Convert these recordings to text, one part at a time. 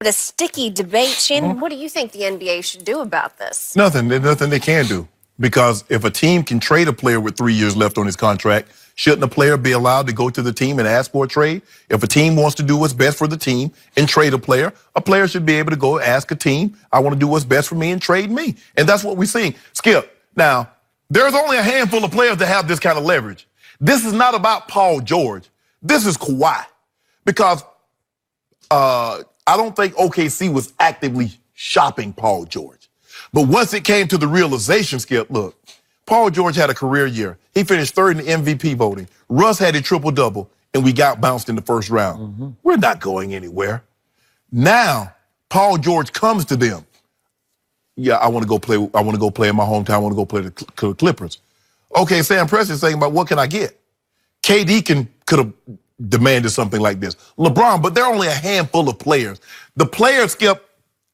A sticky debate. Shannon, what do you think the NBA should do about this? Nothing. There's nothing they can do. Because if a team can trade a player with 3 years left on his contract, shouldn't a player be allowed to go to the team and ask for a trade? If a team wants to do what's best for the team and trade a player should be able to go ask a team, I want to do what's best for me and trade me. And that's what we're seeing. Skip, now, there's only a handful of players that have this kind of leverage. This is not about Paul George. This is Kawhi. Because I don't think OKC was actively shopping Paul George. But once it came to the realization, Skip, look, Paul George had a career year. He finished third in the MVP voting. Russ had a triple-double, and we got bounced in the first round. We're not going anywhere. Now, Paul George comes to them. Yeah, I want to go play. I want to go play in my hometown. I want to go play the Clippers. Okay, Sam Presti's saying about what can I get? KD could have demanded something like this. LeBron, but there are only a handful of players. The players, Skip,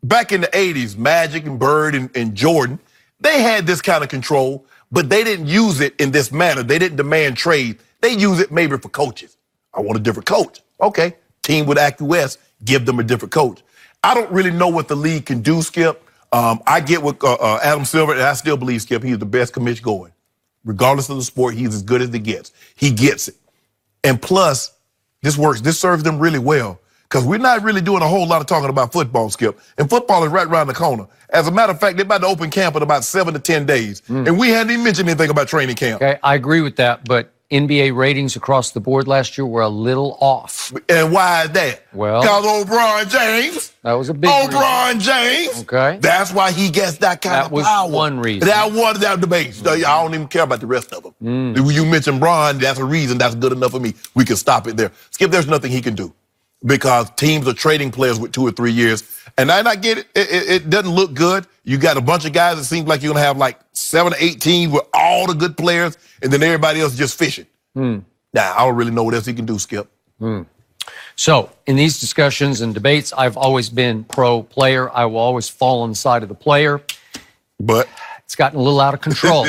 back in the 80s, Magic and Bird and Jordan, they had this kind of control, but they didn't use it in this manner. They didn't demand trade. They use it maybe for coaches. I want a different coach. Okay, team would acquiesce, give them a different coach. I don't really know what the league can do, Skip. I get what Adam Silver, and I still believe, Skip, he's the best commish going. Regardless of the sport, he's as good as it gets. He gets it. And plus, this works. This serves them really well because we're not really doing a whole lot of talking about football, Skip. And football is right around the corner. As a matter of fact, they're about to open camp in about 7 to 10 days. And we hadn't even mentioned anything about training camp. Okay, I agree with that, but NBA ratings across the board last year were a little off. And why is that? Well, because LeBron James. That was a big LeBron James. Okay. That's why he gets that kind of power. That was one reason. That debate. I don't even care about the rest of them. You mentioned Bron, that's a reason. That's good enough for me. We can stop it there. Skip, there's nothing he can do because teams are trading players with 2 or 3 years. And I get it. It doesn't look good. You got a bunch of guys. It seems like you're going to have like 7 or 8 teams with all the good players, and then everybody else just fishing. Now, I don't really know what else he can do, Skip. So, in these discussions and debates, I've always been pro-player. I will always fall on the side of the player. But it's gotten a little out of control.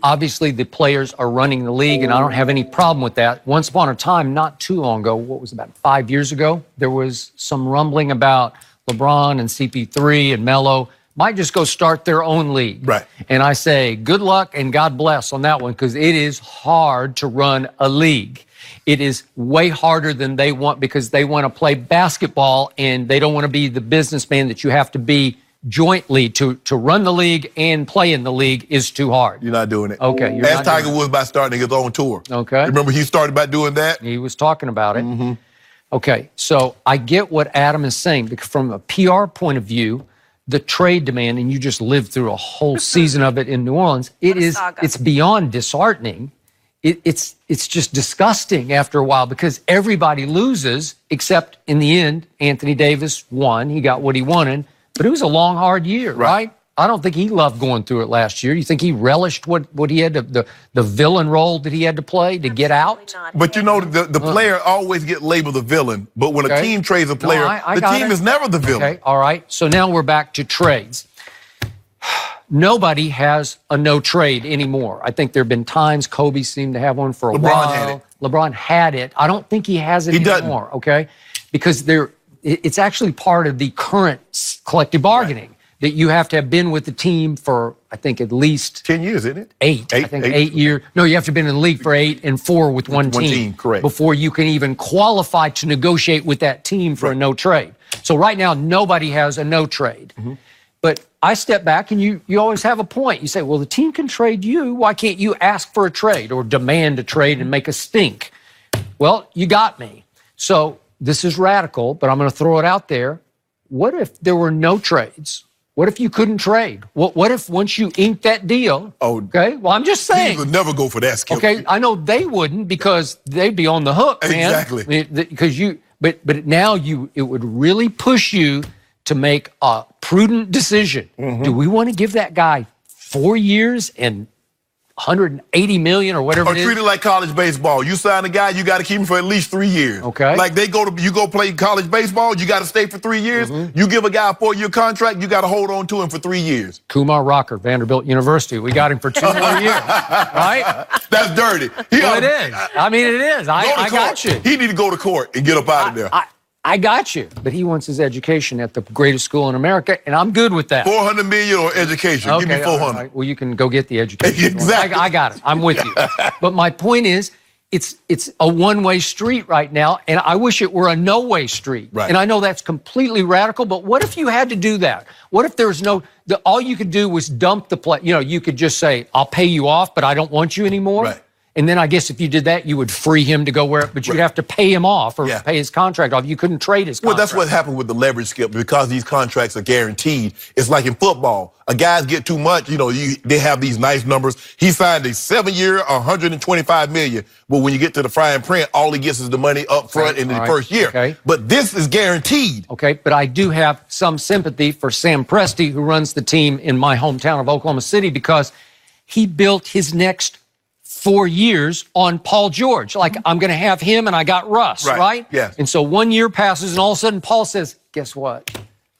Obviously, the players are running the league, and I don't have any problem with that. Once upon a time, not too long ago, what was it, about 5 years ago, there was some rumbling about LeBron and CP3 and Melo might just go start their own league. Right. And I say good luck and God bless on that one because it is hard to run a league. It is way harder than they want because they want to play basketball and they don't want to be the businessman that you have to be jointly to run the league and play in the league is too hard. You're not doing it. Okay. As Tiger Woods by starting his own tour. Okay. Remember he started by doing that? He was talking about it. Okay, so I get what Adam is saying because from a PR point of view, the trade demand, and you just lived through a whole season of it in New Orleans, it's beyond disheartening. It's just disgusting after a while because everybody loses except in the end, Anthony Davis won. He got what he wanted, but it was a long, hard year, right? I don't think he loved going through it last year. You think he relished what he had to, the villain role that he had to play to get out? But you know, the player always get labeled the villain. But when a team trades a player, the team is never the villain. Okay, all right. So now we're back to trades. Nobody has a no trade anymore. I think there have been times Kobe seemed to have one for a while. LeBron had it. LeBron had it. I don't think he has it anymore, okay? Because it's actually part of the current collective bargaining. That you have to have been with the team for, I think, at least 10 years, isn't it? 8. I think 8 years. No, you have to have been in the league for 8 and 4 with one team. Correct. Before you can even qualify to negotiate with that team for a no trade. So right now, nobody has a no trade. But I step back and you always have a point. You say, well, the team can trade you. Why can't you ask for a trade or demand a trade and make a stink? Well, you got me. So this is radical, but I'm going to throw it out there. What if there were no trades? What if you couldn't trade? What if once you ink that deal? Okay, well, I'm just saying. Teams would never go for that, Skip. Okay, I know they wouldn't because they'd be on the hook, man. Exactly. Because but now it would really push you to make a prudent decision. Do we want to give that guy 4 years and $180 million or whatever it is? Or treat it like college baseball. You sign a guy, you got to keep him for at least 3 years. Okay. Like you go play college baseball, you got to stay for 3 years. You give a guy a 4-year contract, you got to hold on to him for 3 years. Kumar Rocker, Vanderbilt University. We got him for 2 more years, right? That's dirty. Well, it is. I mean, it is. I got you. He need to go to court and get up out of there. I got you. But he wants his education at the greatest school in America, and I'm good with that. $400 million or education? Okay, give me 400. right. Well, you can go get the education. Exactly. I got it. I'm with you. But my point is, it's a one-way street right now, and I wish it were a no-way street. Right. And I know that's completely radical, but what if you had to do that? What if there was all you could do was dump the play? You know, you could just say, I'll pay you off, but I don't want you anymore. Right. And then I guess if you did that, you would free him to go where, but you'd have to pay him off or pay his contract off. You couldn't trade his contract. Well, that's what happened with the leverage, Skip, because these contracts are guaranteed. It's like in football. Guys get too much, they have these nice numbers. He signed a 7-year, $125 million. But when you get to the fine print, all he gets is the money up front in the first year. Okay. But this is guaranteed. Okay, but I do have some sympathy for Sam Presti, who runs the team in my hometown of Oklahoma City, because he built his next 4 years on Paul George. Like, I'm going to have him and I got Russ, right? Yes. And so 1 year passes and all of a sudden Paul says, guess what?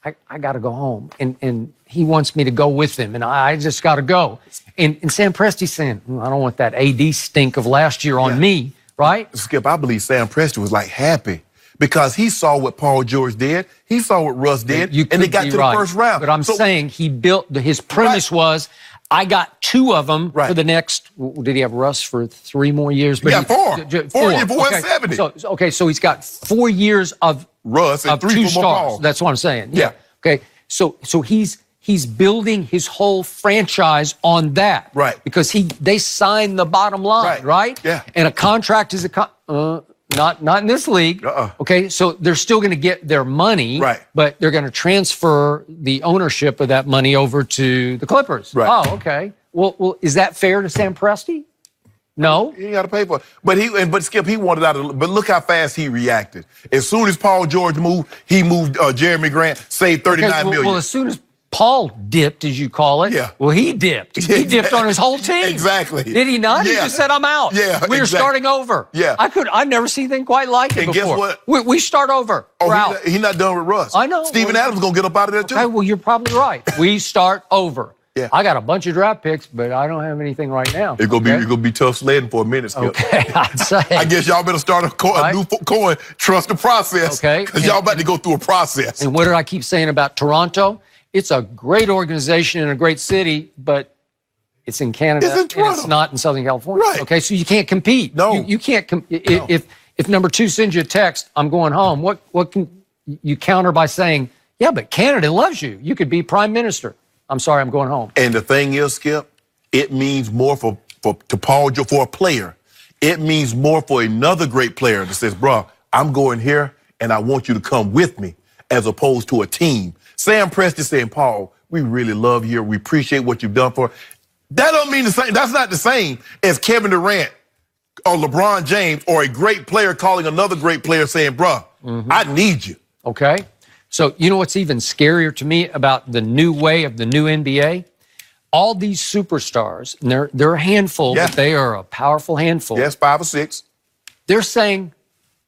I got to go home. And he wants me to go with him and I just got to go. And Sam Presti's saying, I don't want that AD stink of last year on me, right? Skip, I believe Sam Presti was like happy because he saw what Paul George did. He saw what Russ did, and they got to the first round. But I'm saying he built, his premise was, I got 2 of them for the next, did he have Russ for 3 more years? But yeah, 4. 4 years for 170. So he's got 4 years of Russ and 3 2 for stars. Paul. That's what I'm saying. Yeah. Okay. So he's building his whole franchise on that. Right. Because they signed the bottom line, right? Yeah. And a contract is not in this league. Okay, so they're still going to get their money, right? But they're going to transfer the ownership of that money over to the Clippers. Right. Oh, okay. Well, is that fair to Sam Presti? No. You got to pay for it. But Skip, he wanted out of. But look how fast he reacted. As soon as Paul George moved, he moved Jeremy Grant, saved $39 million. Well, as soon as Paul dipped, as you call it. Yeah. Well, he dipped. He dipped on his whole team. Exactly. Did he not? Yeah. He just said, I'm out. Yeah, We're starting over. Yeah. I've never seen anything quite like it and before. Guess what? We start over. We're out. He's not done with Russ. I know. Steven Adams going to get up out of there, too. Okay, well, you're probably right. We start over. Yeah. I got a bunch of draft picks, but I don't have anything right now. It's gonna be tough sledding for a minute, Skip. Okay, I'd say. I guess y'all better start a new coin. Trust the process. Okay. Because y'all about to go through a process. And what did I keep saying about Toronto? It's a great organization and a great city, but it's in Canada. It's in Toronto. And it's not in Southern California. Right. Okay, so you can't compete. No. You can't. If number 2 sends you a text, I'm going home, what can you counter by saying, yeah, but Canada loves you. You could be prime minister. I'm sorry, I'm going home. And the thing is, Skip, it means more for Paul George, for a player. It means more for another great player that says, bro, I'm going here and I want you to come with me, as opposed to a team. Sam Presti saying, Paul, we really love you. We appreciate what you've done for us. That don't mean the same. That's not the same as Kevin Durant or LeBron James or a great player calling another great player saying, bro, I need you. Okay. So you know what's even scarier to me about the new way of the new NBA? All these superstars, and they're a handful, but they are a powerful handful. Yes, 5 or 6. They're saying,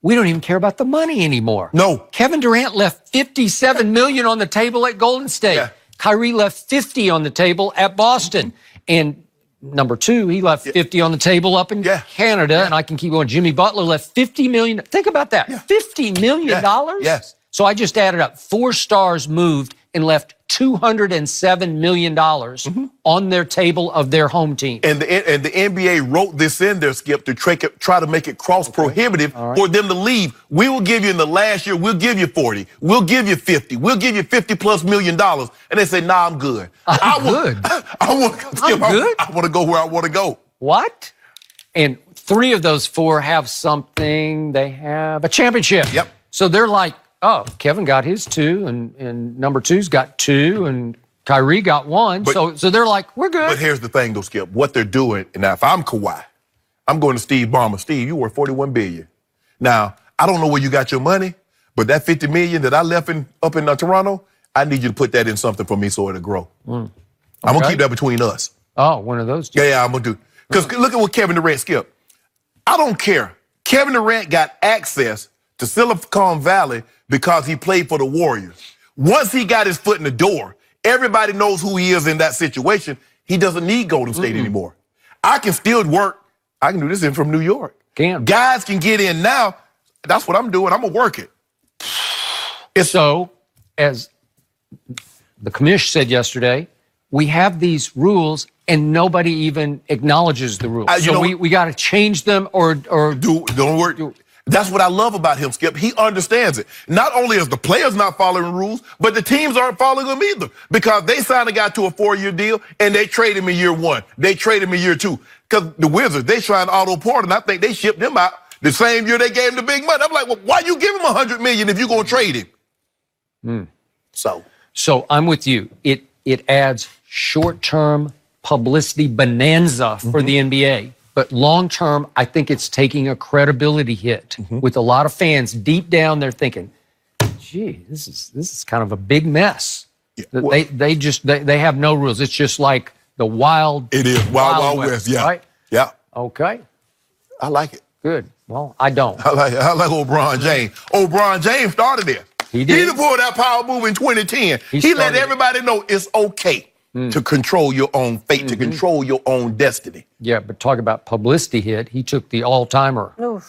we don't even care about the money anymore. No. Kevin Durant left $57 million on the table at Golden State. Yeah. Kyrie left $50 on the table at Boston. And number 2, he left $50 on the table up in Canada, and I can keep going. Jimmy Butler left $50 million. Think about that. $50 million? Yes. So I just added up. 4 stars moved and left $207 million on their table of their home team. And the NBA wrote this in there, Skip, to try to make it cross-prohibitive for them to leave. We will give you in the last year, we'll give you 40. We'll give you 50. We'll give you $50+ million. And they say, nah, I'm good. I'm good. I want to go where I want to go. What? And 3 of those 4 have something. They have a championship. Yep. So they're like, oh, Kevin got his 2, and number 2's got 2, and Kyrie got 1. So they're like, we're good. But here's the thing, though, Skip. What they're doing, and now if I'm Kawhi, I'm going to Steve Ballmer. Steve, you worth $41 billion. Now, I don't know where you got your money, but that $50 million that I left up in Toronto, I need you to put that in something for me so it'll grow. I'm going to keep that between us. Oh, one of those 2. Yeah, I'm going to do. Because look at what Kevin Durant, Skip. I don't care. Kevin Durant got access to Silicon Valley because he played for the Warriors. Once he got his foot in the door, everybody knows who he is in that situation. He doesn't need Golden State anymore. I can still work. I can do this from New York. Can. Guys can get in now. That's what I'm doing. I'm going to work it. So, as the commish said yesterday, we have these rules and nobody even acknowledges the rules. So we got to change them or don't worry. That's what I love about him, Skip. He understands it. Not only is the players not following rules, but the teams aren't following them either. Because they signed a guy to a 4-year deal and they trade him in year 1. They trade him in year 2. Because the Wizards, they trying Otto Porter, and I think they shipped him out the same year they gave him the big money. I'm like, well, why you give him $100 million if you're gonna trade him? So I'm with you. It adds short-term publicity bonanza for the NBA. But long-term, I think it's taking a credibility hit with a lot of fans. Deep down, they're thinking, gee, this is kind of a big mess. Yeah. Well, they have no rules. It's just like the wild. It is wild west. Yeah. Right? Yeah. Okay. I like it. Good. Well, I don't. I like LeBron James. LeBron James started there. He did. He pulled that power move in 2010. He let everybody know it's okay to control your own fate, to control your own destiny. Yeah, but talk about publicity hit. He took the all-timer.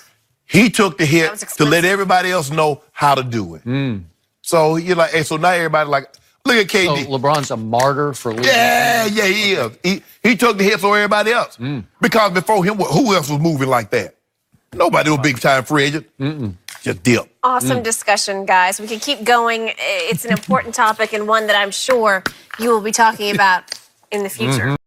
He took the hit to let everybody else know how to do it. So you're like, hey, so now everybody like, look at KD. So LeBron's a martyr for leaving. Yeah, he is. He took the hit so everybody else. Because before him, who else was moving like that? Nobody was big-time free agent. Just dip. Awesome discussion, guys. We can keep going. It's an important topic and one that I'm sure you will be talking about in the future.